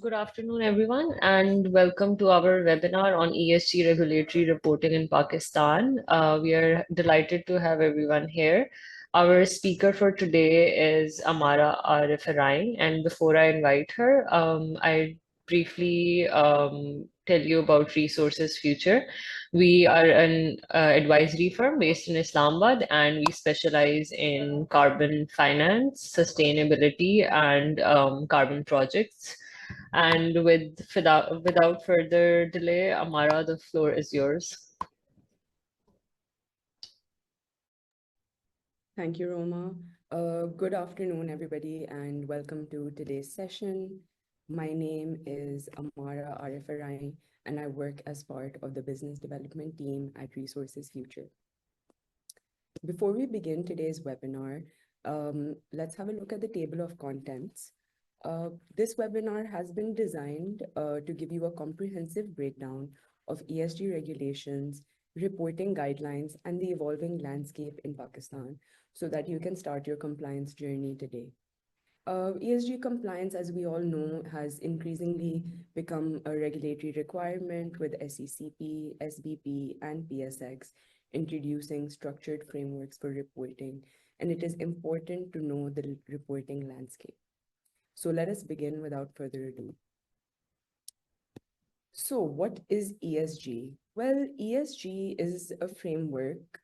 Good afternoon, everyone, and welcome to our webinar on ESG regulatory reporting in Pakistan. We are delighted to have everyone here. Our speaker for today is Amara RF03, and before I invite her, I briefly tell you about Resources Future. We are an advisory firm based in Islamabad, and we specialize in carbon finance, sustainability, and carbon projects. And without further delay, Amara, the floor is yours. Thank you, Roma. Good afternoon, everybody, and welcome to today's session. My name is Amara RF03, and I work as part of the business development team at Resources Future. Before we begin today's webinar, let's have a look at the table of contents. This webinar has been designed to give you a comprehensive breakdown of ESG regulations, reporting guidelines, and the evolving landscape in Pakistan so that you can start your compliance journey today. ESG compliance, as we all know, has increasingly become a regulatory requirement with SECP, SBP, and PSX introducing structured frameworks for reporting, and it is important to know the reporting landscape. So let us begin without further ado. So what is ESG? Well, ESG is a framework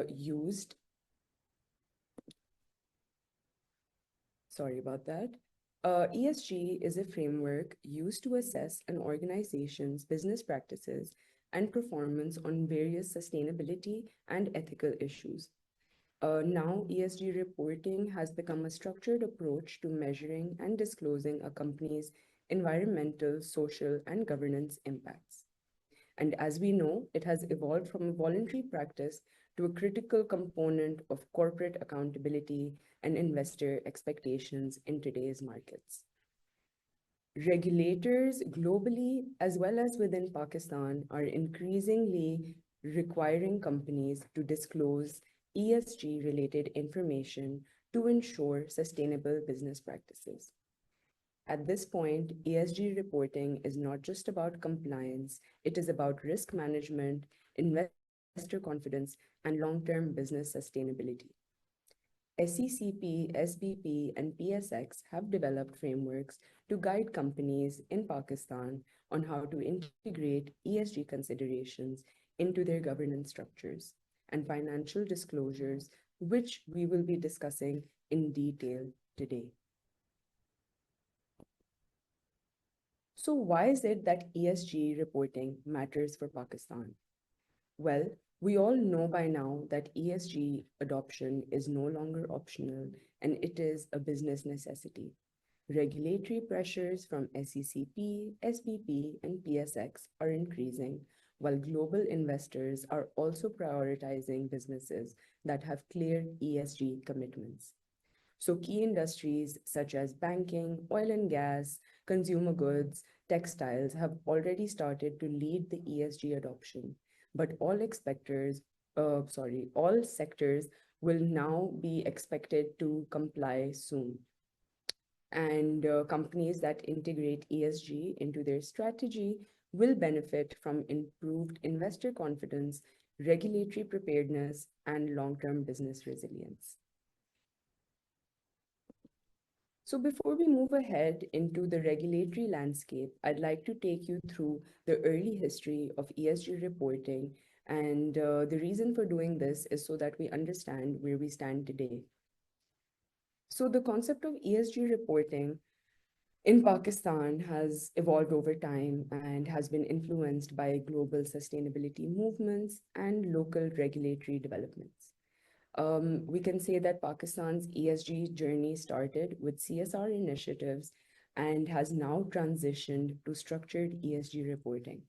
used. Sorry about that. ESG is a framework used to assess an organization's business practices and performance on various sustainability and ethical issues. Now, ESG reporting has become a structured approach to measuring and disclosing a company's environmental, social, and governance impacts. And as we know, it has evolved from a voluntary practice to a critical component of corporate accountability and investor expectations in today's markets. Regulators globally, as well as within Pakistan, are increasingly requiring companies to disclose ESG-related information to ensure sustainable business practices. At this point, ESG reporting is not just about compliance, it is about risk management, investor confidence, and long-term business sustainability. SECP, SBP, and PSX have developed frameworks to guide companies in Pakistan on how to integrate ESG considerations into their governance structures and financial disclosures, which we will be discussing in detail today. So why is it that ESG reporting matters for Pakistan? Well, we all know by now that ESG adoption is no longer optional and it is a business necessity. Regulatory pressures from SECP, SBP, and PSX are increasing, while global investors are also prioritizing businesses that have clear ESG commitments. So key industries such as banking, oil and gas, consumer goods, textiles have already started to lead the ESG adoption, but all sectors will now be expected to comply soon. And companies that integrate ESG into their strategy will benefit from improved investor confidence, regulatory preparedness, and long-term business resilience. So before we move ahead into the regulatory landscape, I'd like to take you through the early history of ESG reporting. And the reason for doing this is so that we understand where we stand today. So the concept of ESG reporting in Pakistan has evolved over time and has been influenced by global sustainability movements and local regulatory developments. We can say that Pakistan's ESG journey started with CSR initiatives and has now transitioned to structured ESG reporting.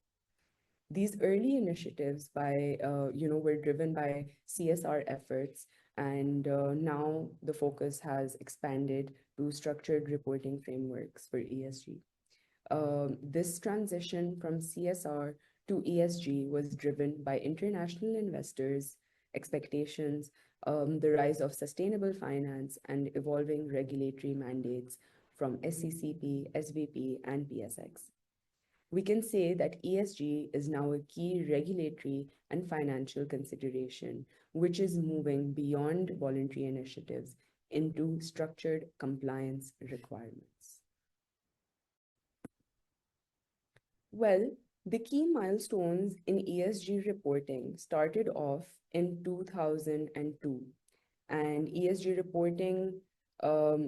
These early initiatives were driven by CSR efforts, and now the focus has expanded to structured reporting frameworks for ESG. This transition from CSR to ESG was driven by international investors' expectations, the rise of sustainable finance, and evolving regulatory mandates from SECP, SVP, and PSX. We can say that ESG is now a key regulatory and financial consideration, which is moving beyond voluntary initiatives into structured compliance requirements. Well, the key milestones in ESG reporting started off in 2002, and ESG reporting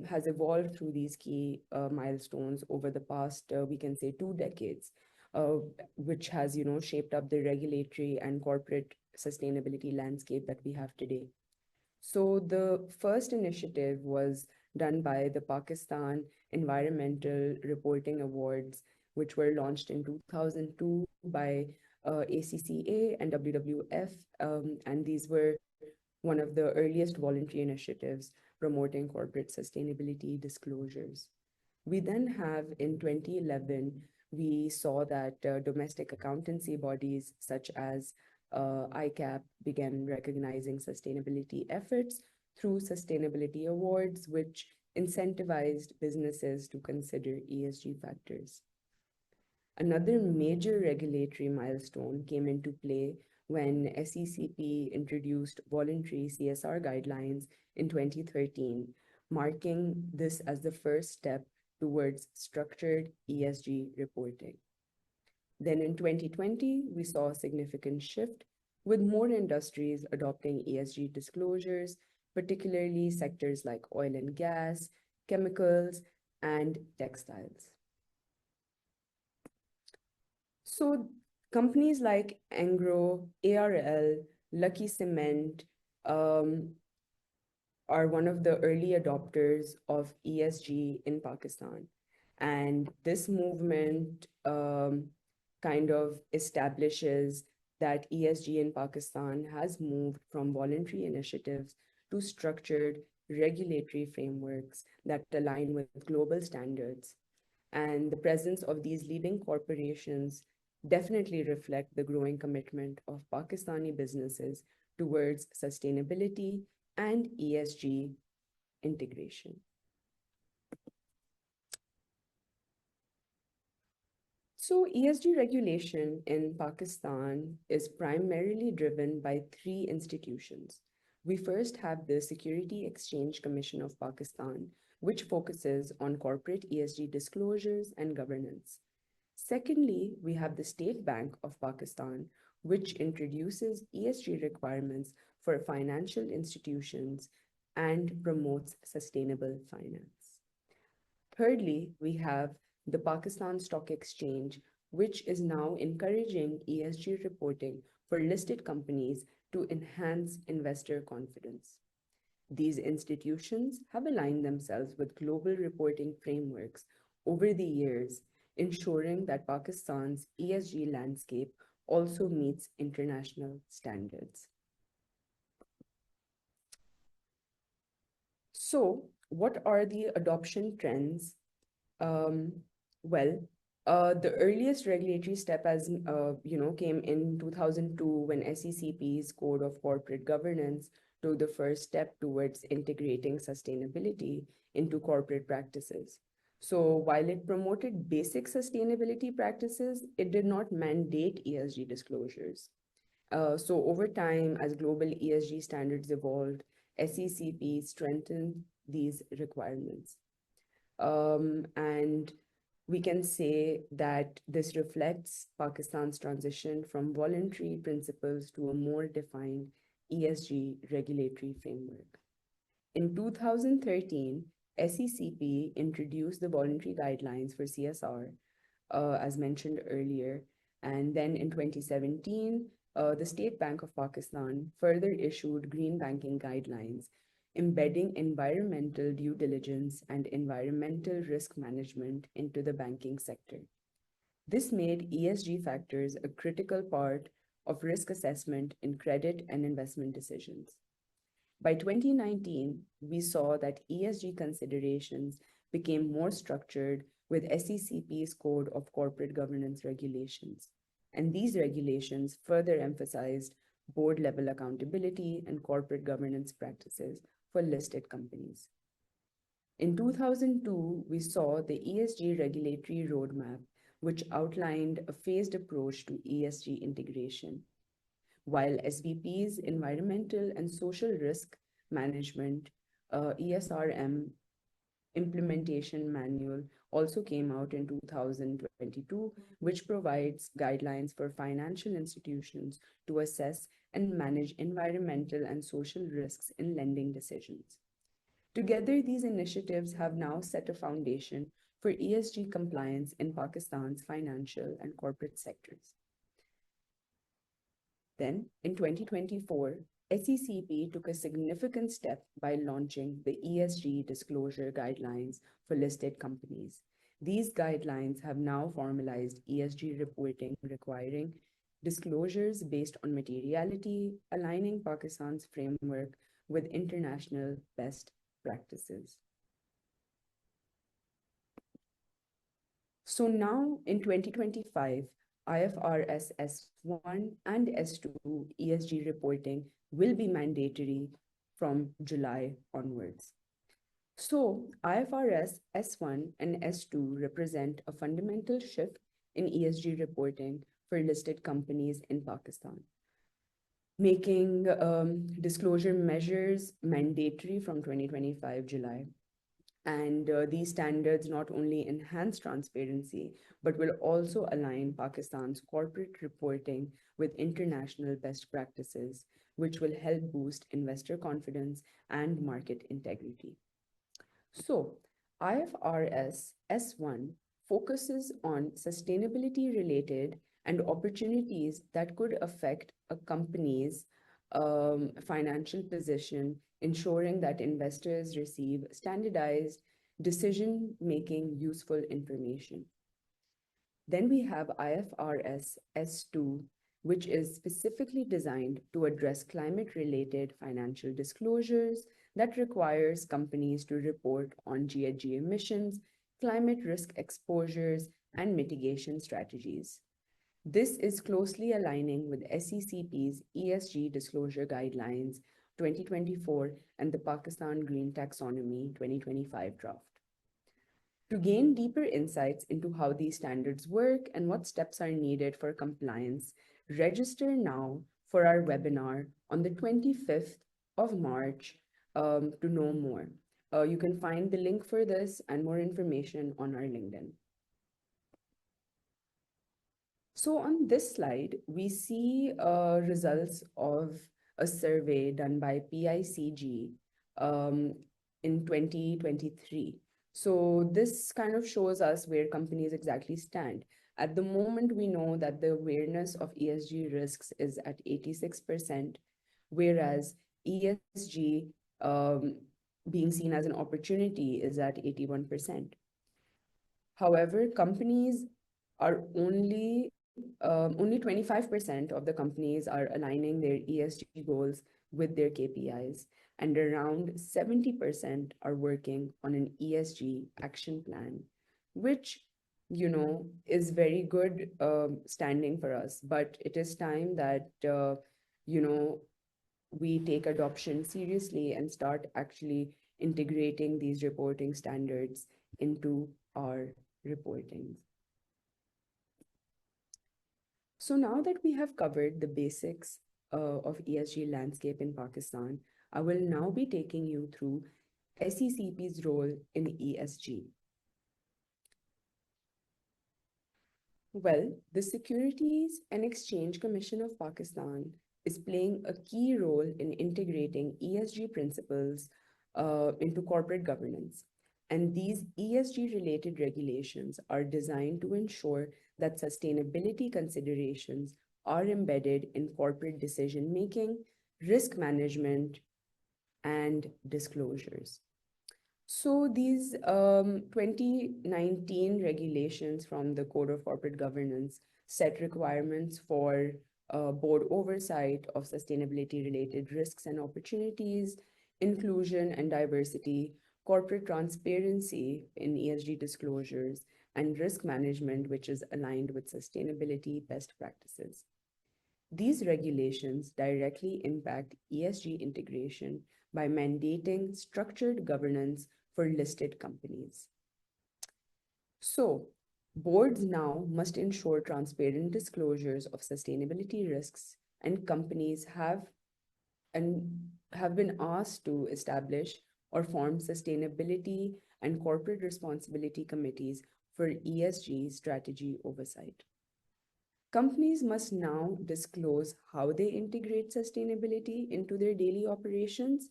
has evolved through these key milestones over the past, we can say, 2 decades, uh, which has, shaped up the regulatory and corporate sustainability landscape that we have today. So the first initiative was done by the Pakistan Environmental Reporting Awards, which were launched in 2002 by ACCA and WWF, and these were one of the earliest voluntary initiatives promoting corporate sustainability disclosures. We then have in 2011, we saw that domestic accountancy bodies such as ICAP began recognizing sustainability efforts through sustainability awards, which incentivized businesses to consider ESG factors. Another major regulatory milestone came into play when SECP introduced voluntary CSR guidelines in 2013, marking this as the first step towards structured ESG reporting. Then in 2020, we saw a significant shift with more industries adopting ESG disclosures, particularly sectors like oil and gas, chemicals, and textiles. So companies like Engro, ARL, Lucky Cement are one of the early adopters of ESG in Pakistan. And this movement kind of establishes that ESG in Pakistan has moved from voluntary initiatives to structured regulatory frameworks that align with global standards. And the presence of these leading corporations definitely reflect the growing commitment of Pakistani businesses towards sustainability and ESG integration. So ESG regulation in Pakistan is primarily driven by three institutions. We first have the Security Exchange Commission of Pakistan, which focuses on corporate ESG disclosures and governance. Secondly, we have the State Bank of Pakistan, which introduces ESG requirements for financial institutions and promotes sustainable finance. Thirdly, we have the Pakistan Stock Exchange, which is now encouraging ESG reporting for listed companies to enhance investor confidence. These institutions have aligned themselves with global reporting frameworks over the years, ensuring that Pakistan's ESG landscape also meets international standards. So, what are the adoption trends? Um, well, the earliest regulatory step, as came in 2002 when SECP's Code of Corporate Governance took the first step towards integrating sustainability into corporate practices. So while it promoted basic sustainability practices, it did not mandate ESG disclosures. So over time, as global ESG standards evolved, SECP strengthened these requirements. And we can say that this reflects Pakistan's transition from voluntary principles to a more defined ESG regulatory framework. In 2013, SECP introduced the voluntary guidelines for CSR, as mentioned earlier. And then in 2017, the State Bank of Pakistan further issued green banking guidelines, embedding environmental due diligence and environmental risk management into the banking sector. This made ESG factors a critical part of risk assessment in credit and investment decisions. By 2019, we saw that ESG considerations became more structured with SECP's Code of Corporate Governance regulations. And these regulations further emphasized board-level accountability and corporate governance practices for listed companies. In 2002, we saw the ESG regulatory roadmap, which outlined a phased approach to ESG integration, while SBP's Environmental and Social Risk Management ESRM implementation manual also came out in 2022, which provides guidelines for financial institutions to assess and manage environmental and social risks in lending decisions. Together, these initiatives have now set a foundation for ESG compliance in Pakistan's financial and corporate sectors. Then, in 2024, SECP took a significant step by launching the ESG disclosure guidelines for listed companies. These guidelines have now formalized ESG reporting requiring disclosures based on materiality, aligning Pakistan's framework with international best practices. So now in 2025, IFRS S1 and S2 ESG reporting will be mandatory from July onwards. So IFRS S1 and S2 represent a fundamental shift in ESG reporting for listed companies in Pakistan, making disclosure measures mandatory from 2025 July. And these standards not only enhance transparency, but will also align Pakistan's corporate reporting with international best practices, which will help boost investor confidence and market integrity. So, IFRS S1 focuses on sustainability related and opportunities that could affect a company's financial position, ensuring that investors receive standardized decision making useful information. Then we have IFRS S2, which is specifically designed to address climate related financial disclosures that requires companies to report on GHG emissions, climate risk exposures, and mitigation strategies. This is closely aligning with SECP's ESG disclosure guidelines 2024 and the Pakistan Green Taxonomy 2025 draft. To gain deeper insights into how these standards work and what steps are needed for compliance, register now for our webinar on the 25th of March to know more. You can find the link for this and more information on our LinkedIn. So on this slide, we see results of a survey done by PICG in 2023. So this kind of shows us where companies exactly stand. At the moment, we know that the awareness of ESG risks is at 86%, whereas ESG being seen as an opportunity is at 81%. However, companies are only 25% of the companies are aligning their ESG goals with their KPIs, and around 70% are working on an ESG action plan, which, you know, is very good standing for us. But it is time that, you know, we take adoption seriously and start actually integrating these reporting standards into our reporting. So now that we have covered the basics of ESG landscape in Pakistan, I will now be taking you through SECP's role in ESG. Well, the Securities and Exchange Commission of Pakistan is playing a key role in integrating ESG principles into corporate governance. And these ESG-related regulations are designed to ensure that sustainability considerations are embedded in corporate decision-making, risk management, and disclosures. So these 2019 regulations from the Code of Corporate Governance set requirements for board oversight of sustainability-related risks and opportunities, inclusion and diversity, corporate transparency in ESG disclosures, and risk management, which is aligned with sustainability best practices. These regulations directly impact ESG integration by mandating structured governance for listed companies. So, boards now must ensure transparent disclosures of sustainability risks, and companies have been asked to establish or form sustainability and corporate responsibility committees for ESG strategy oversight. Companies must now disclose how they integrate sustainability into their daily operations,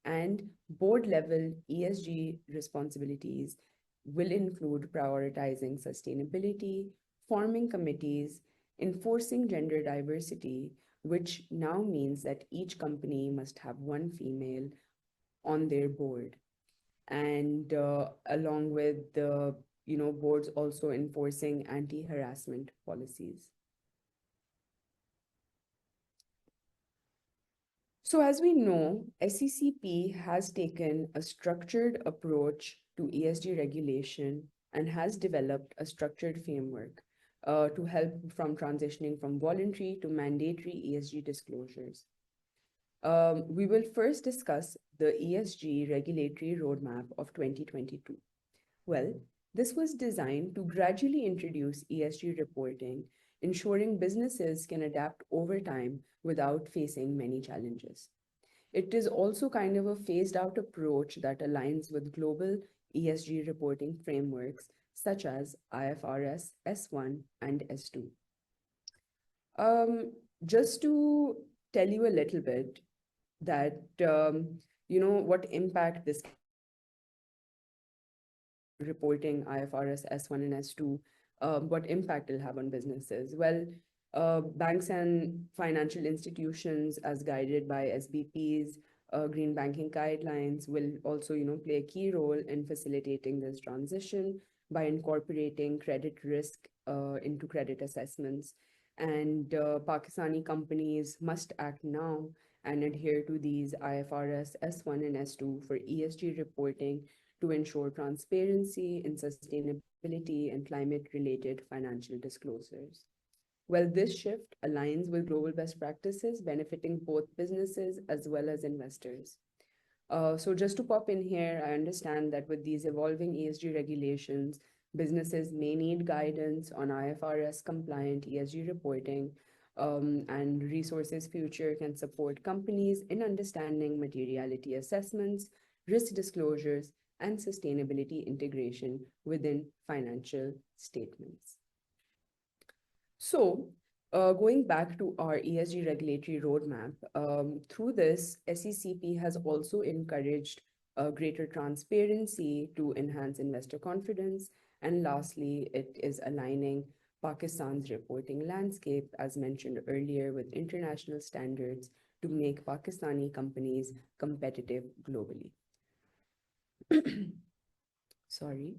and board level ESG responsibilities will include prioritizing sustainability, forming committees, enforcing gender diversity, which now means that each company must have one female on their board, and along with the boards also enforcing anti-harassment policies. So, as we know, SECP has taken a structured approach to ESG regulation and has developed a structured framework to help from transitioning from voluntary to mandatory ESG disclosures. We will first discuss the ESG regulatory roadmap of 2022. Well, this was designed to gradually introduce ESG reporting, ensuring businesses can adapt over time without facing many challenges. It is also kind of a phased out approach that aligns with global ESG reporting frameworks such as IFRS S1 and S2. Just to tell you a little bit that, what impact this reporting IFRS S1 and S2, what impact it'll have on businesses. Well, banks and financial institutions, as guided by SBP's green banking guidelines, will also, play a key role in facilitating this transition by incorporating credit risk into credit assessments. And Pakistani companies must act now and adhere to these IFRS S1 and S2 for ESG reporting to ensure transparency in sustainability and climate-related financial disclosures. Well, this shift aligns with global best practices, benefiting both businesses as well as investors. So just to pop in here, I understand that with these evolving ESG regulations, businesses may need guidance on IFRS compliant ESG reporting, and Resources Future can support companies in understanding materiality assessments, risk disclosures, and sustainability integration within financial statements. So, going back to our ESG regulatory roadmap, through this, SECP has also encouraged greater transparency to enhance investor confidence. And lastly, it is aligning Pakistan's reporting landscape, as mentioned earlier, with international standards to make Pakistani companies competitive globally. Sorry.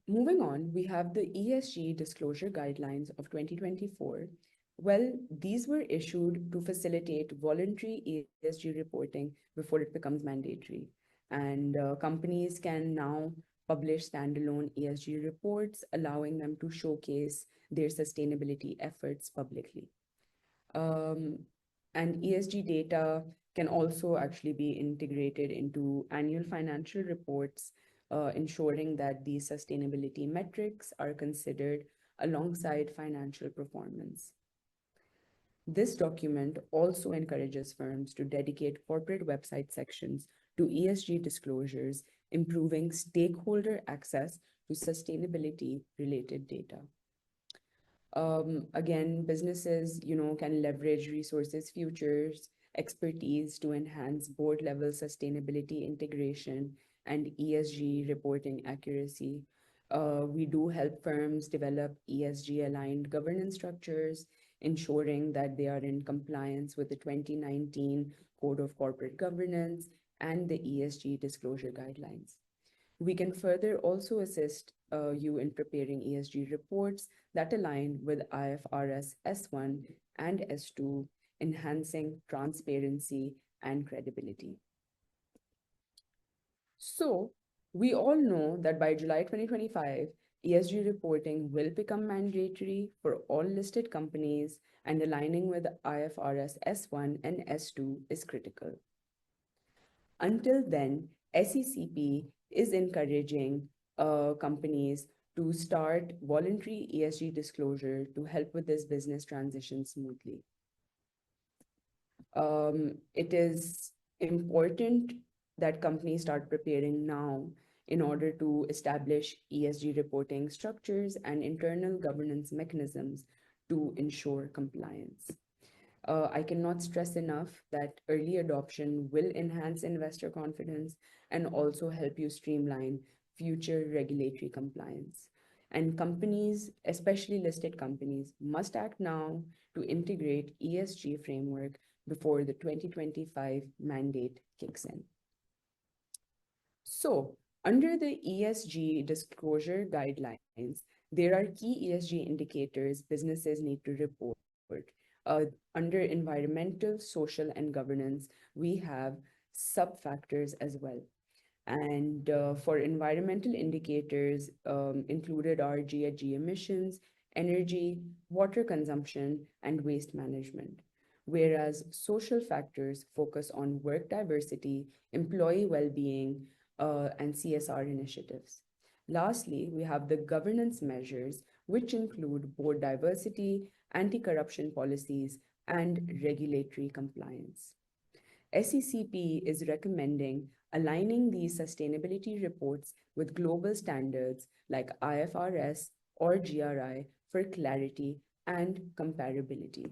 Moving on, we have the ESG disclosure guidelines of 2024. Well, these were issued to facilitate voluntary ESG reporting before it becomes mandatory. And companies can now publish standalone ESG reports, allowing them to showcase their sustainability efforts publicly. And ESG data can also actually be integrated into annual financial reports, ensuring that these sustainability metrics are considered alongside financial performance. This document also encourages firms to dedicate corporate website sections to ESG disclosures, improving stakeholder access to sustainability-related data. Again, businesses, can leverage Resources Futures expertise to enhance board-level sustainability integration and ESG reporting accuracy. We do help firms develop ESG-aligned governance structures, ensuring that they are in compliance with the 2019 Code of Corporate Governance and the ESG disclosure guidelines. We can further also assist you in preparing ESG reports that align with IFRS S1 and S2, enhancing transparency and credibility. So, we all know that by July 2025, ESG reporting will become mandatory for all listed companies, and aligning with IFRS S1 and S2 is critical. Until then, SECP is encouraging companies to start voluntary ESG disclosure to help with this business transition smoothly. It is important that companies start preparing now in order to establish ESG reporting structures and internal governance mechanisms to ensure compliance. I cannot stress enough that early adoption will enhance investor confidence and also help you streamline future regulatory compliance. And companies, especially listed companies, must act now to integrate ESG framework before the 2025 mandate kicks in. So, under the ESG disclosure guidelines, there are key ESG indicators businesses need to report. Under environmental, social, and governance, we have sub-factors as well. And for environmental indicators, included are GHG emissions, energy, water consumption, and waste management. Whereas social factors focus on work diversity, employee well-being, and CSR initiatives. Lastly, we have the governance measures, which include board diversity, anti-corruption policies, and regulatory compliance. SECP is recommending aligning these sustainability reports with global standards like IFRS or GRI for clarity and comparability.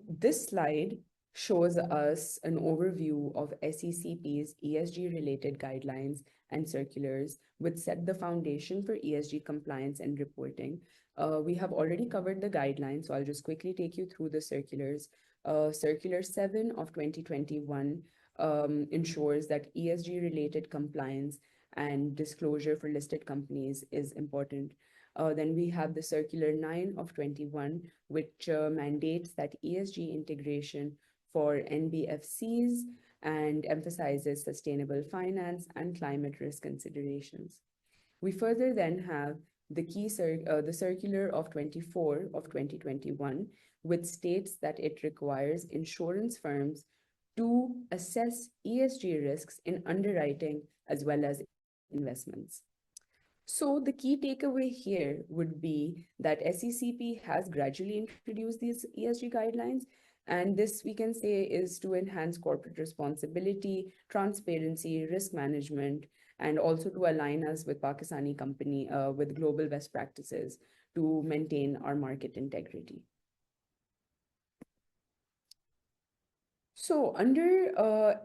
This slide shows us an overview of SECP's ESG-related guidelines and circulars, which set the foundation for ESG compliance and reporting. We have already covered the guidelines, so I'll just quickly take you through the circulars. Circular 7 of 2021 ensures that ESG-related compliance and disclosure for listed companies is important. Then we have the Circular 9 of 21, which mandates that ESG integration for NBFCs and emphasizes sustainable finance and climate risk considerations. We further then have the Circular of 24 of 2021, which states that it requires insurance firms to assess ESG risks in underwriting as well as investments. So the key takeaway here would be that SECP has gradually introduced these ESG guidelines, and this we can say is to enhance corporate responsibility, transparency, risk management, and also to align us with Pakistani company with global best practices to maintain our market integrity. So under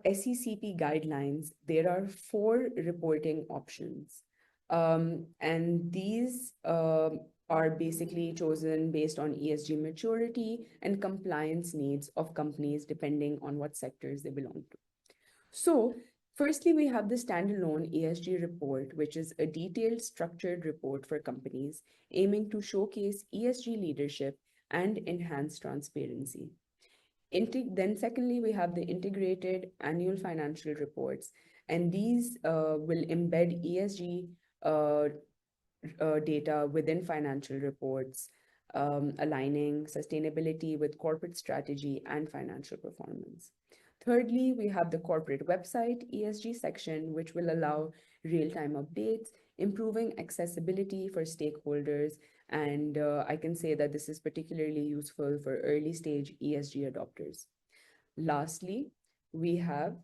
SECP guidelines, there are 4 reporting options. And these are basically chosen based on ESG maturity and compliance needs of companies depending on what sectors they belong to. So firstly, we have the standalone ESG report, which is a detailed structured report for companies aiming to showcase ESG leadership and enhance transparency. Then secondly, we have the integrated annual financial reports, and these will embed ESG data within financial reports, aligning sustainability with corporate strategy and financial performance. Thirdly, we have the corporate website ESG section, which will allow real-time updates, improving accessibility for stakeholders. And I can say that this is particularly useful for early-stage ESG adopters. Lastly, we have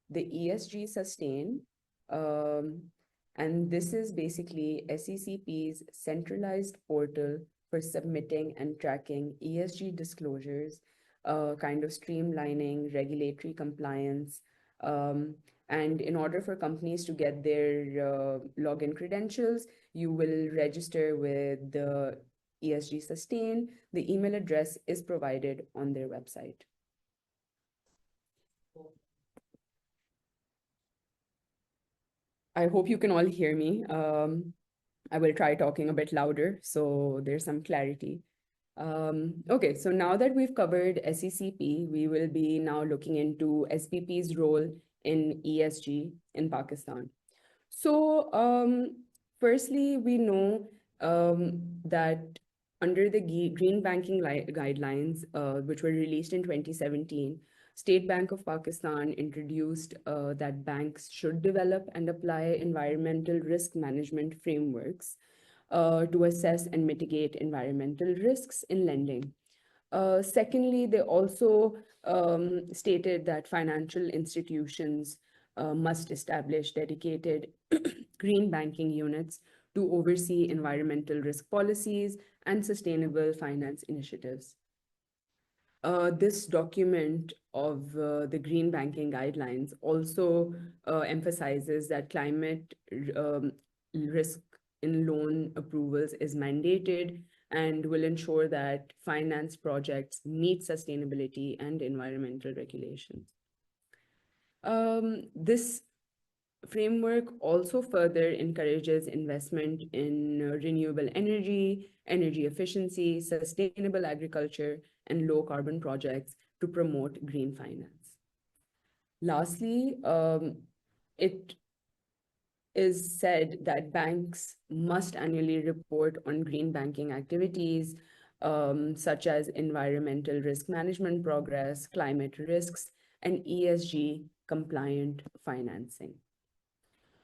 the ESG Sustain, and this is basically SECP's centralized portal for submitting and tracking ESG disclosures, kind of streamlining regulatory compliance. And in order for companies to get their login credentials, you will register with the ESG Sustain. The email address is provided on their website. I hope you can all hear me. I will try talking a bit louder so there's some clarity. Okay, so now that we've covered SECP, we will be now looking into SPP's role in ESG in Pakistan. So firstly, we know that under the Green Banking Guidelines, which were released in 2017, State Bank of Pakistan introduced that banks should develop and apply environmental risk management frameworks to assess and mitigate environmental risks in lending. Secondly, they also stated that financial institutions must establish dedicated green banking units to oversee environmental risk policies and sustainable finance initiatives. This document of the green banking guidelines also emphasizes that climate risk in loan approvals is mandated and will ensure that finance projects meet sustainability and environmental regulations. This framework also further encourages investment in renewable energy, energy efficiency, sustainable agriculture, and low carbon projects to promote green finance. Lastly, it is said that banks must annually report on green banking activities, such as environmental risk management progress, climate risks, and ESG compliant financing.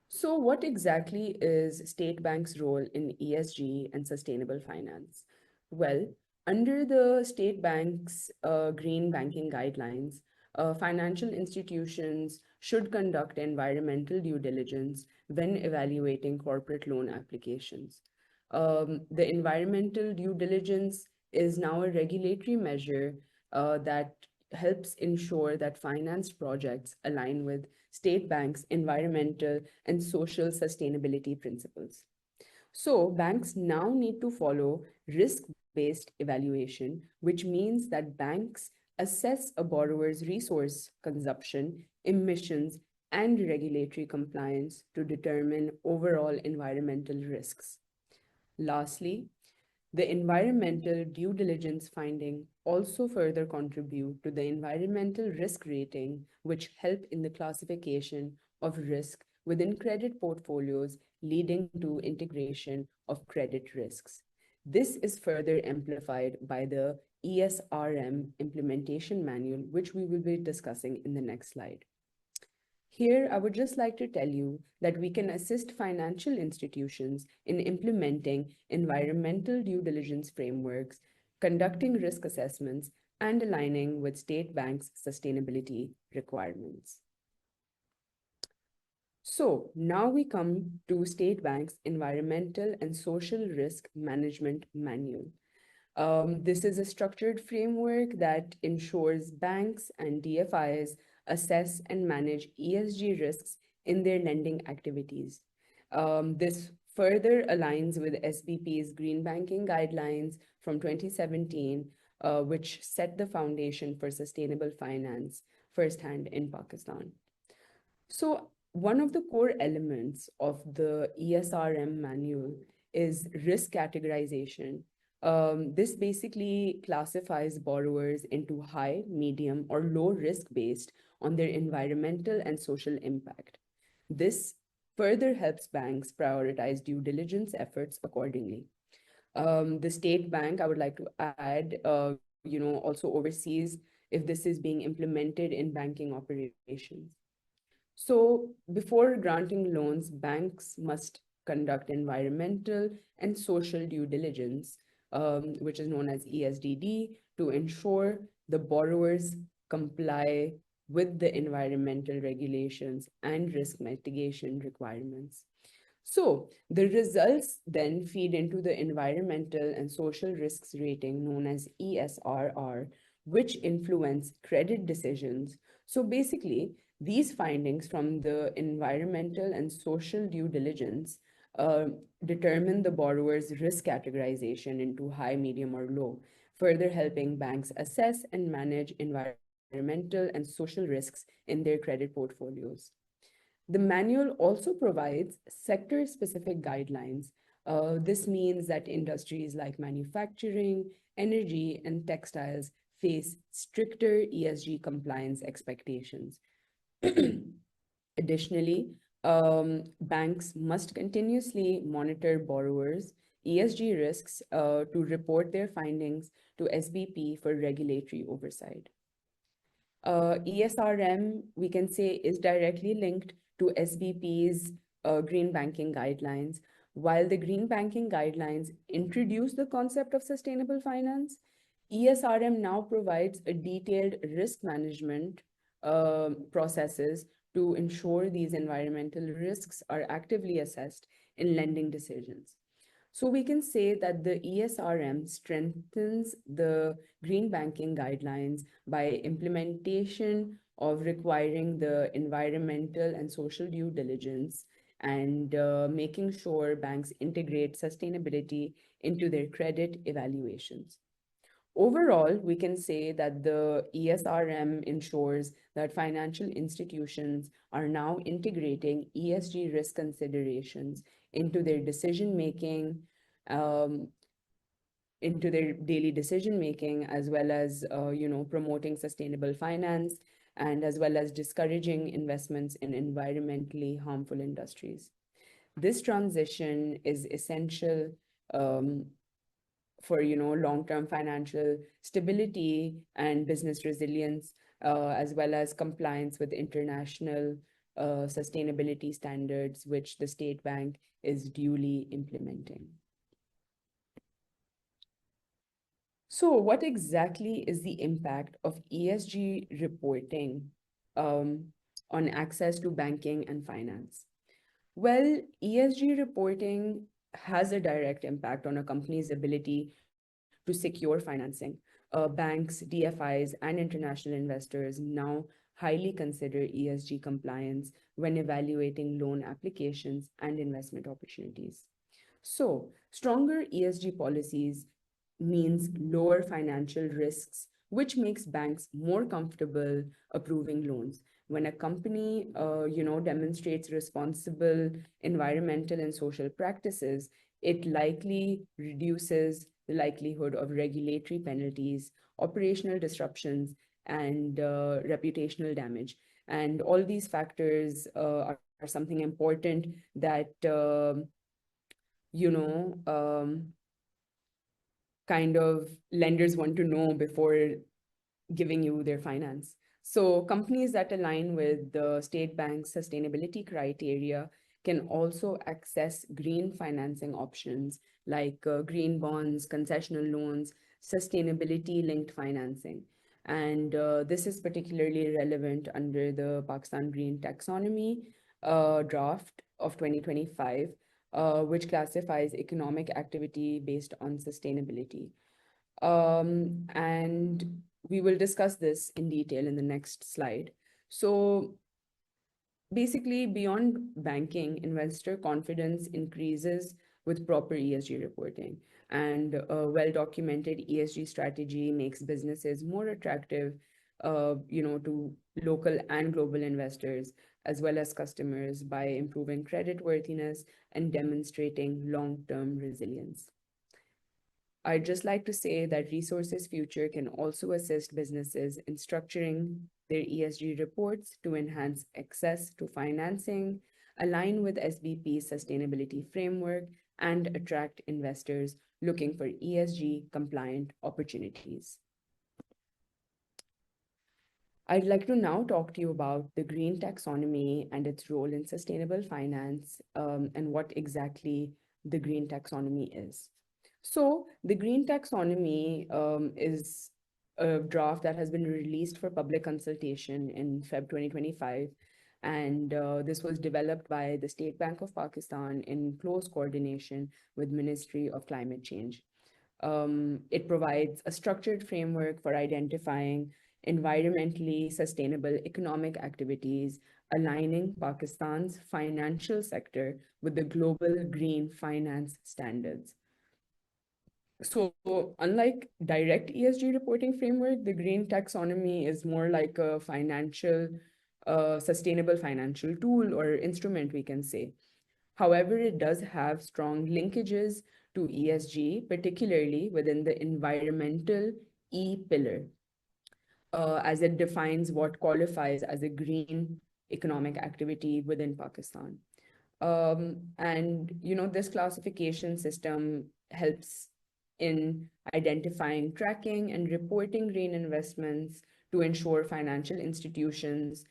So, what exactly is state banks' role in ESG and sustainable finance? Well, under the state banks' green banking guidelines, financial institutions should conduct environmental due diligence when evaluating corporate loan applications. The environmental due diligence is now a regulatory measure that helps ensure that financed projects align with state banks' environmental and social sustainability principles. So, banks now need to follow risk based evaluation, which means that banks assess a borrower's resource consumption, emissions, and regulatory compliance to determine overall environmental risks. Lastly, the environmental due diligence finding also further contribute to the environmental risk rating, which help in the classification of risk within credit portfolios, leading to integration of credit risks. This is further amplified by the ESRM implementation manual, which we will be discussing in the next slide. Here, I would just like to tell you that we can assist financial institutions in implementing environmental due diligence frameworks, conducting risk assessments, and aligning with state banks' sustainability requirements. So now we come to State Bank's Environmental and Social Risk Management Manual. This is a structured framework that ensures banks and DFIs assess and manage ESG risks in their lending activities. This further aligns with SBP's Green Banking Guidelines from 2017, which set the foundation for sustainable finance firsthand in Pakistan. So, one of the core elements of the ESRM manual is risk categorization. This basically classifies borrowers into high, medium, or low risk based on their environmental and social impact. This further helps banks prioritize due diligence efforts accordingly. The state bank, I would like to add, also oversees if this is being implemented in banking operations. So, before granting loans, banks must conduct environmental and social due diligence, which is known as ESDD, to ensure the borrowers comply with the environmental regulations and risk mitigation requirements. So, the results then feed into the environmental and social risks rating known as ESRR, which influence credit decisions. So, basically, these findings from the environmental and social due diligence uh, determine the borrower's risk categorization into high, medium, or low, further helping banks assess and manage environmental and social risks in their credit portfolios. The manual also provides sector specific guidelines. This means that industries like manufacturing, energy, and textiles face stricter ESG compliance expectations. Additionally, banks must continuously monitor borrowers' ESG risks to report their findings to SBP for regulatory oversight. ESRM, we can say, is directly linked to SBP's green banking guidelines. While the green banking guidelines introduce the concept of sustainable finance, ESRM now provides a detailed risk management processes to ensure these environmental risks are actively assessed in lending decisions. So we can say that the ESRM strengthens the green banking guidelines by implementation of requiring the environmental and social due diligence and making sure banks integrate sustainability into their credit evaluations. Overall, we can say that the ESRM ensures that financial institutions are now integrating ESG risk considerations into their decision making, um, into their daily decision making, as well as promoting sustainable finance, and as well as discouraging investments in environmentally harmful industries. This transition is essential um, for long-term financial stability and business resilience, as well as compliance with international sustainability standards, which the state bank is duly implementing. So, what exactly is the impact of ESG reporting um, on access to banking and finance? Well, ESG reporting has a direct impact on a company's ability to secure financing. Banks, DFIs, and international investors now highly consider ESG compliance when evaluating loan applications and investment opportunities. So, stronger ESG policies means lower financial risks, which makes banks more comfortable approving loans. When a company, demonstrates responsible environmental and social practices, it likely reduces the likelihood of regulatory penalties, operational disruptions, and reputational damage. And all these factors are something important that you know um, kind of lenders want to know before giving you their finance. So companies that align with the state bank's sustainability criteria can also access green financing options like green bonds, concessional loans, sustainability linked financing. And this is particularly relevant under the Pakistan Green Taxonomy draft of 2025, which classifies economic activity based on sustainability. And we will discuss this in detail in the next slide. So basically, beyond banking, investor confidence increases with proper ESG reporting. And a well-documented ESG strategy makes businesses more attractive, to local and global investors, as well as customers by improving credit worthiness and demonstrating long-term resilience. I'd just like to say that Resources Future can also assist businesses in structuring their ESG reports to enhance access to financing, align with SBP's sustainability framework, and attract investors looking for ESG compliant opportunities. I'd like to now talk to you about the green taxonomy and its role in sustainable finance, and what exactly the green taxonomy is. So the Green Taxonomy is a draft that has been released for public consultation in Feb 2025. And this was developed by the State Bank of Pakistan in close coordination with Ministry of Climate Change. It provides a structured framework for identifying environmentally sustainable economic activities, aligning Pakistan's financial sector with the global green finance standards. So unlike direct ESG reporting framework, the green taxonomy is more like a sustainable financial tool or instrument, we can say. However, it does have strong linkages to ESG, particularly within the environmental E pillar, as it defines what qualifies as a green economic activity within Pakistan. And this classification system helps in identifying, tracking, and reporting green investments to ensure financial institutions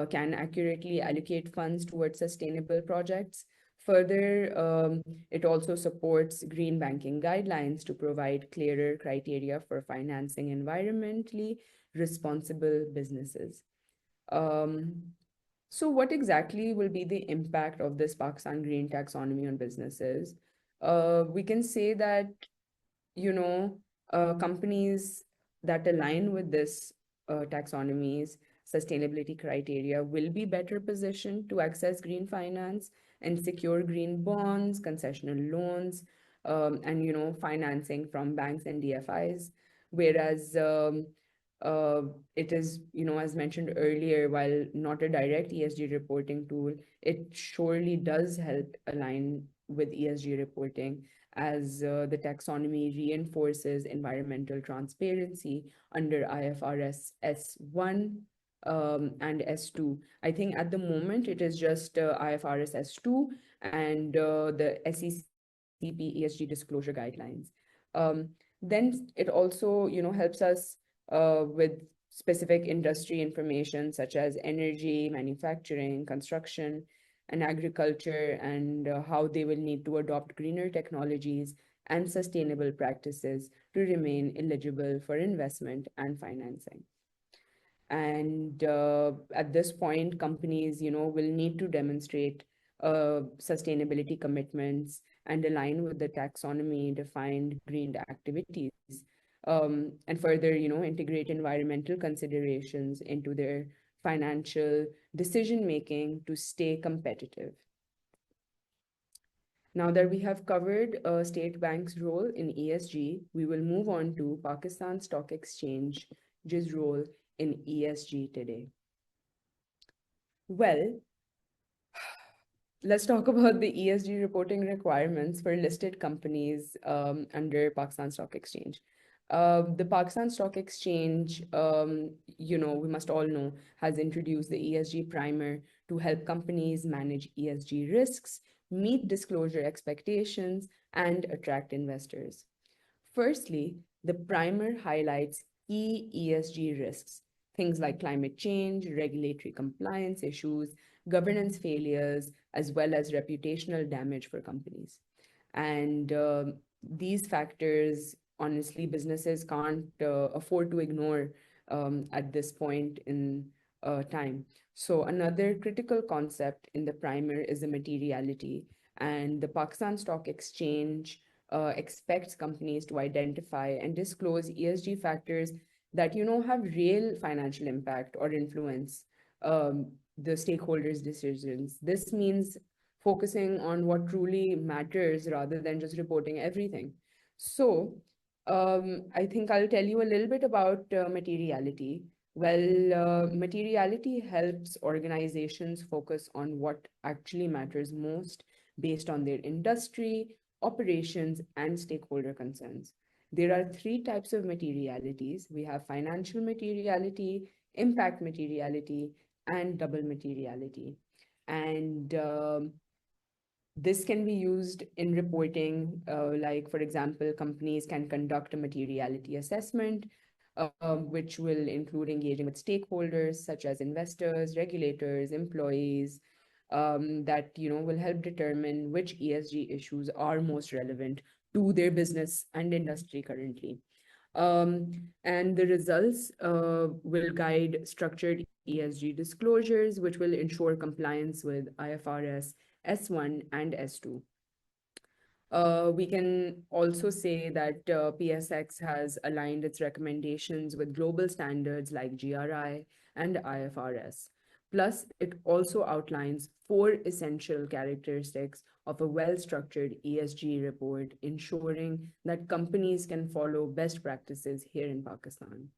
can accurately allocate funds towards sustainable projects. Further, it also supports green banking guidelines to provide clearer criteria for financing environmentally responsible businesses. Um, so, what exactly will be the impact of this Pakistan green taxonomy on businesses? We can say that, you know, companies that align with this taxonomy's sustainability criteria will be better positioned to access green finance and secure green bonds, concessional loans, and financing from banks and DFIs. Whereas uh, it is, as mentioned earlier, while not a direct ESG reporting tool, it surely does help align with ESG reporting as the taxonomy reinforces environmental transparency under IFRS S1 and S2. I think at the moment it is just IFRS S2 and the SECP ESG disclosure guidelines. Then it also, helps us with specific industry information such as energy, manufacturing, construction, and agriculture, and how they will need to adopt greener technologies and sustainable practices to remain eligible for investment and financing. And at this point, companies, will need to demonstrate sustainability commitments and align with the taxonomy defined green activities. And further, integrate environmental considerations into their financial decision making to stay competitive. Now that we have covered state bank's role in ESG, we will move on to Pakistan Stock Exchange's role in ESG today. Well, let's talk about the ESG reporting requirements for listed companies under Pakistan Stock Exchange. The Pakistan Stock Exchange, we must all know, has introduced the ESG primer to help companies manage ESG risks, meet disclosure expectations, and attract investors. Firstly, the primer highlights key ESG risks, things like climate change, regulatory compliance issues, governance failures, as well as reputational damage for companies. And these factors, honestly, businesses can't afford to ignore at this point in time. So, another critical concept in the primer is the materiality. And the Pakistan Stock Exchange expects companies to identify and disclose ESG factors that have real financial impact or influence the stakeholders' decisions. This means focusing on what truly matters rather than just reporting everything. So, I think I'll tell you a little bit about materiality. Well, materiality helps organizations focus on what actually matters most based on their industry, operations, and stakeholder concerns. There are three types of materialities. We have financial materiality, impact materiality, and double materiality. And this can be used in reporting, like, for example, companies can conduct a materiality assessment, which will include engaging with stakeholders such as investors, regulators, employees, that will help determine which ESG issues are most relevant to their business and industry currently. And the results will guide structured ESG disclosures, which will ensure compliance with IFRS S1 and S2. We can also say that PSX has aligned its recommendations with global standards like GRI and IFRS. Plus, it also outlines four essential characteristics of a well-structured ESG report, ensuring that companies can follow best practices here in Pakistan.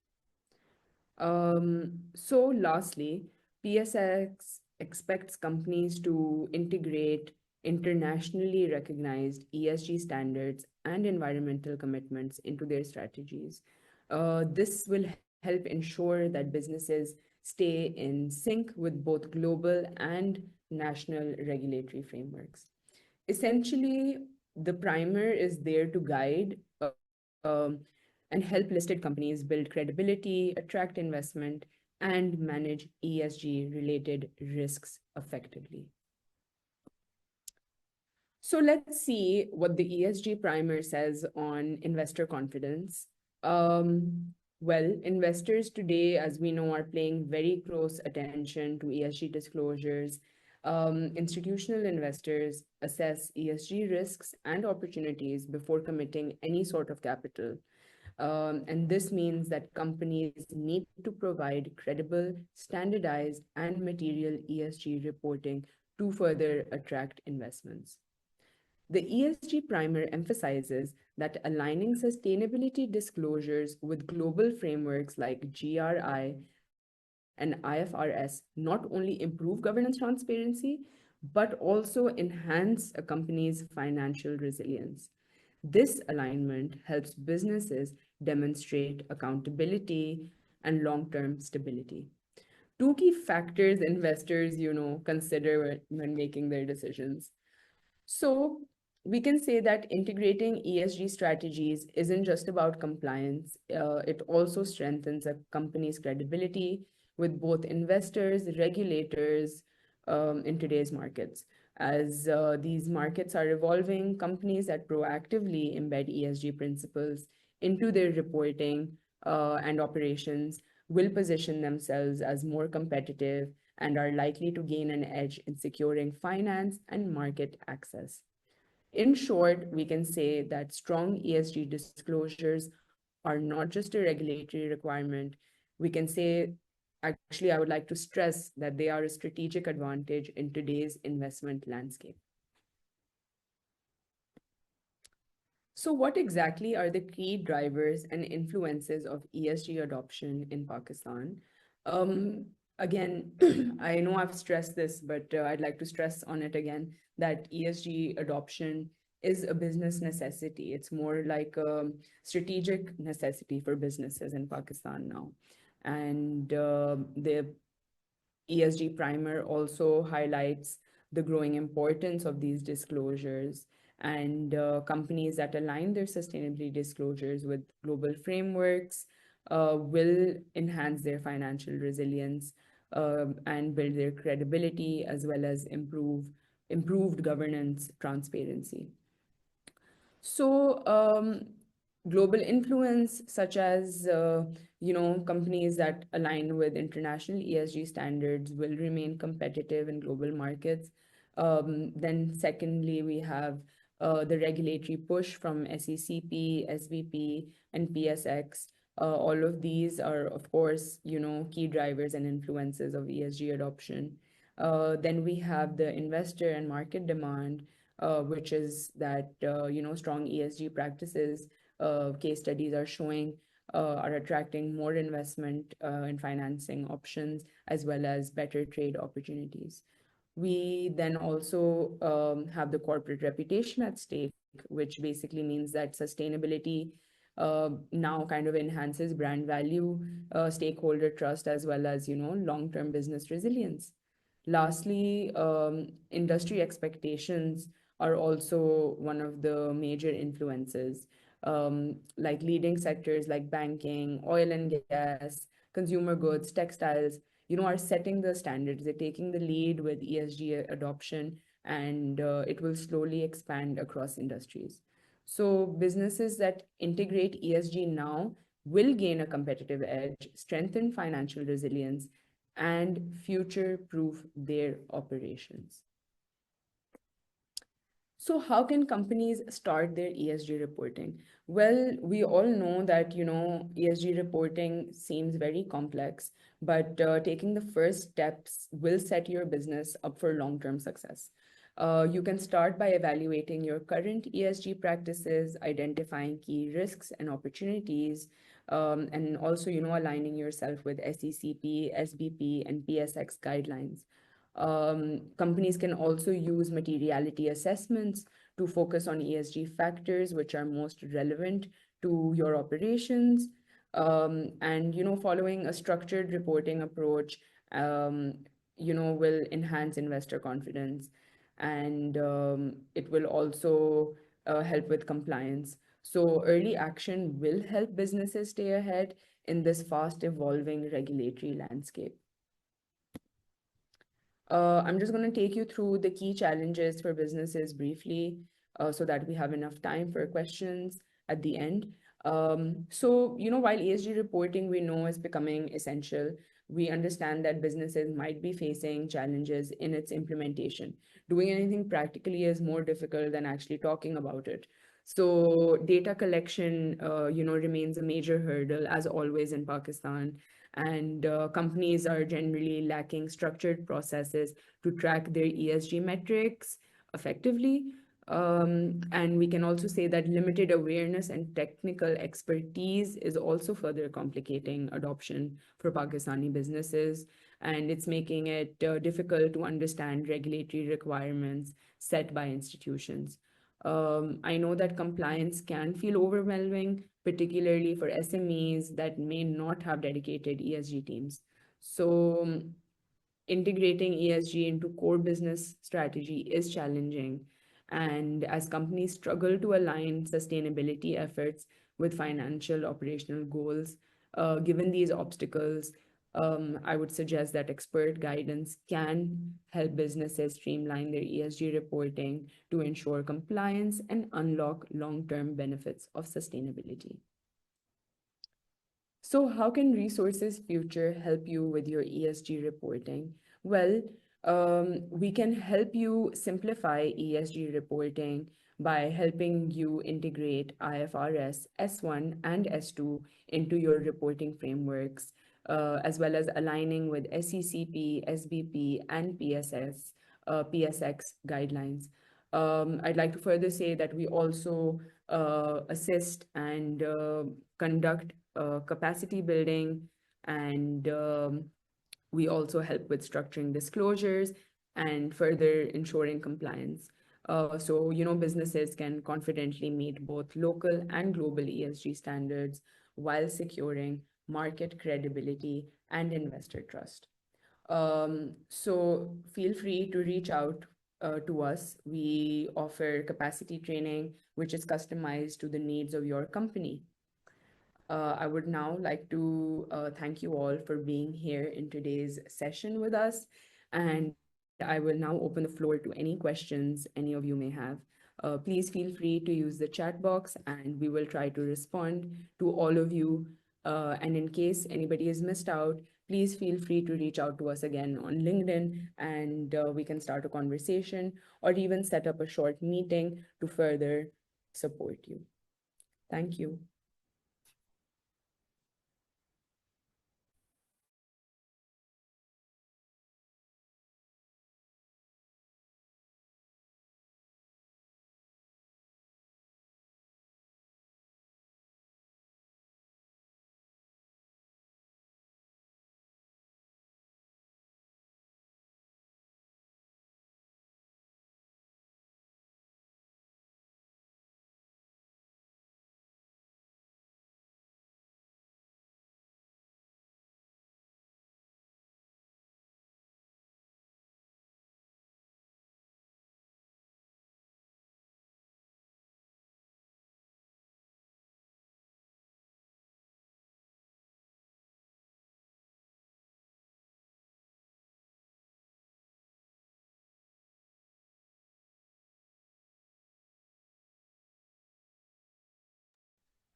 So lastly, PSX expects companies to integrate internationally recognized ESG standards and environmental commitments into their strategies. This will help ensure that businesses stay in sync with both global and national regulatory frameworks. Essentially, the primer is there to guide and help listed companies build credibility, attract investment, and manage ESG related risks effectively. So let's see what the ESG primer says on investor confidence. Well, investors today, as we know, are paying very close attention to ESG disclosures. Institutional investors assess ESG risks and opportunities before committing any sort of capital. And this means that companies need to provide credible, standardized, and material ESG reporting to further attract investments. The ESG primer emphasizes that aligning sustainability disclosures with global frameworks like GRI and IFRS not only improve governance transparency, but also enhance a company's financial resilience. This alignment helps businesses demonstrate accountability and long-term stability. Two key factors investors, consider when making their decisions. So we can say that integrating ESG strategies isn't just about compliance, it also strengthens a company's credibility with both investors, regulators in today's markets. As these markets are evolving, companies that proactively embed ESG principles into their reporting and operations will position themselves as more competitive and are likely to gain an edge in securing finance and market access. In short, we can say that strong ESG disclosures are not just a regulatory requirement. We can say, actually, I would like to stress that they are a strategic advantage in today's investment landscape. So, what exactly are the key drivers and influences of ESG adoption in Pakistan? Um, Again, I know I've stressed this, but I'd like to stress on it again that ESG adoption is a business necessity. It's more like a strategic necessity for businesses in Pakistan now. And the ESG primer also highlights the growing importance of these disclosures and companies that align their sustainability disclosures with global frameworks will enhance their financial resilience and build their credibility as well as improved governance transparency. So, global influence, such as companies that align with international ESG standards, will remain competitive in global markets. Then, secondly, we have the regulatory push from SECP, SVP, and PSX. All of these are, of course, key drivers and influences of ESG adoption. Then we have the investor and market demand, which is that strong ESG practices, case studies are showing are attracting more investment in financing options as well as better trade opportunities. We then also have the corporate reputation at stake, which basically means that sustainability now kind of enhances brand value, stakeholder trust, as well as long-term business resilience. Lastly, industry expectations are also one of the major influences. Like leading sectors like banking, oil and gas, consumer goods, textiles, are setting the standards. They're taking the lead with ESG adoption, and it will slowly expand across industries. So businesses that integrate ESG now will gain a competitive edge, strengthen financial resilience, and future-proof their operations. So how can companies start their ESG reporting? Well, we all know that, ESG reporting seems very complex, but taking the first steps will set your business up for long-term success. You can start by evaluating your current ESG practices, identifying key risks and opportunities, and also, aligning yourself with SECP, SBP, and PSX guidelines. Companies can also use materiality assessments to focus on ESG factors which are most relevant to your operations. And following a structured reporting approach, will enhance investor confidence, and it will also help with compliance. So early action will help businesses stay ahead in this fast evolving regulatory landscape. I'm just going to take you through the key challenges for businesses briefly so that we have enough time for questions at the end. While ESG reporting we know is becoming essential, we understand that businesses might be facing challenges in its implementation. Doing anything practically is more difficult than actually talking about it. So data collection, remains a major hurdle as always in Pakistan, and companies are generally lacking structured processes to track their ESG metrics effectively. And we can also say that limited awareness and technical expertise is also further complicating adoption for Pakistani businesses, and it's making it difficult to understand regulatory requirements set by institutions. I know that compliance can feel overwhelming, particularly for SMEs that may not have dedicated ESG teams. So, integrating ESG into core business strategy is challenging. And as companies struggle to align sustainability efforts with financial operational goals, given these obstacles, I would suggest that expert guidance can help businesses streamline their ESG reporting to ensure compliance and unlock long term benefits of sustainability. So, how can Resources Future help you with your ESG reporting? Well, we can help you simplify ESG reporting by helping you integrate IFRS S1 and S2 into your reporting frameworks, as well as aligning with SECP, SBP, and PSX guidelines. I'd like to further say that we also assist and conduct capacity building, and we also help with structuring disclosures and further ensuring compliance. Businesses can confidently meet both local and global ESG standards while securing market credibility and investor trust. So feel free to reach out to us. We offer capacity training, which is customized to the needs of your company. I would now like to thank you all for being here in today's session with us. And I will now open the floor to any questions any of you may have. Please feel free to use the chat box and we will try to respond to all of you. And in case anybody is missed out, please feel free to reach out to us again on LinkedIn, and we can start a conversation or even set up a short meeting to further support you. Thank you.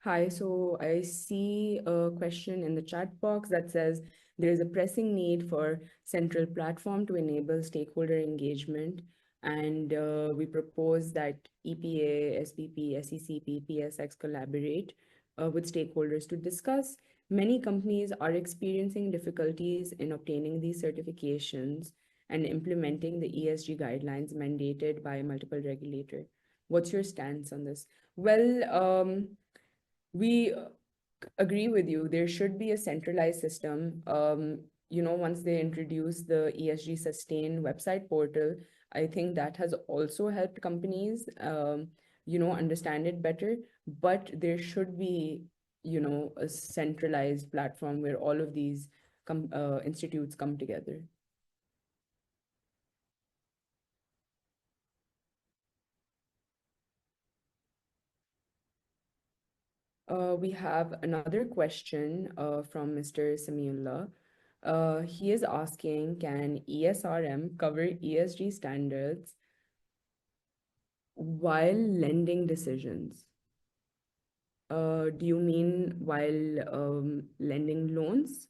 Hi, so I see a question in the chat box that says there is a pressing need for central platform to enable stakeholder engagement, and we propose that EPA, SPP, SECP, PSX collaborate with stakeholders to discuss. Many companies are experiencing difficulties in obtaining these certifications and implementing the ESG guidelines mandated by multiple regulators. What's your stance on this? Well, we agree with you. There should be a centralized system. Once they introduce the ESG Sustain website portal, I think that has also helped companies, understand it better. But there should be, a centralized platform where all of these institutes come together. We have another question from Mr. Samiullah. He is asking, can ESRM cover ESG standards while lending decisions? Do you mean while lending loans?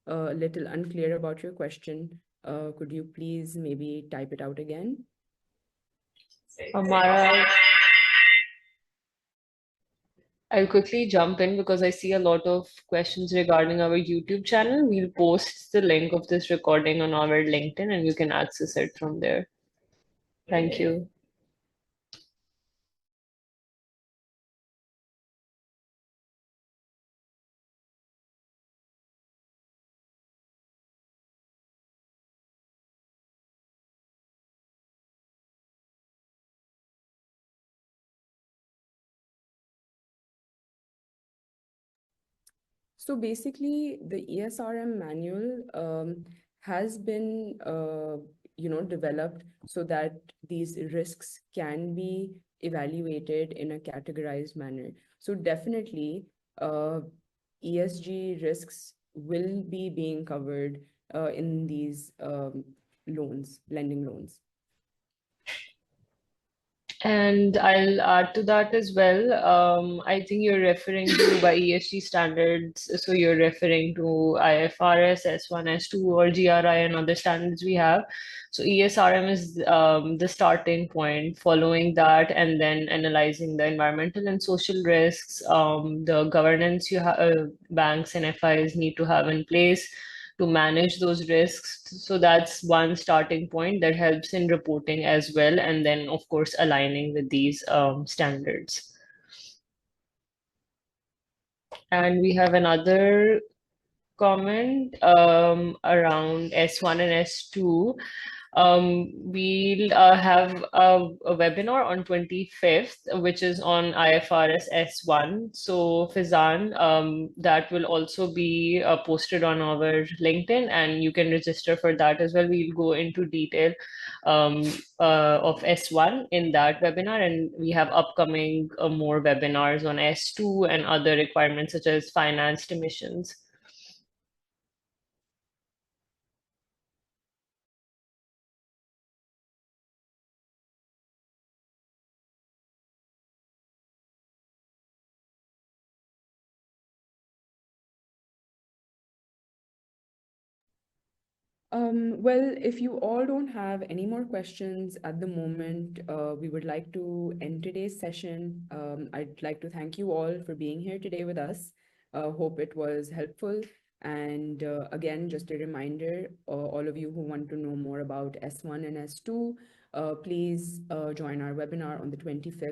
A little unclear about your question. Could you please maybe type it out again? Amara, I'll quickly jump in because I see a lot of questions regarding our YouTube channel. We'll post the link of this recording on our LinkedIn and you can access it from there. Thank you. So basically, the ESRM manual has been, developed so that these risks can be evaluated in a categorized manner. So definitely, ESG risks will be being covered in these loans, lending loans. And I'll add to that as well. I think you're referring to by ESG standards, so you're referring to IFRS S1 S2 or GRI and other standards we have. So ESRM is the starting point. Following that, and then analyzing the environmental and social risks, the governance banks and FIs need to have in place to manage those risks. So that's one starting point that helps in reporting as well. And then, of course, aligning with these standards. And we have another comment around S1 and S2. We'll have a webinar on 25th, which is on IFRS S1. So Fizan, that will also be posted on our LinkedIn and you can register for that as well. We'll go into detail um, of S1 in that webinar, and we have upcoming more webinars on S2 and other requirements such as financed emissions. Well, if you all don't have any more questions at the moment, we would like to end today's session. I'd like to thank you all for being here today with us. Hope it was helpful. And again, just a reminder, all of you who want to know more about S1 and S2, please join our webinar on the 25th.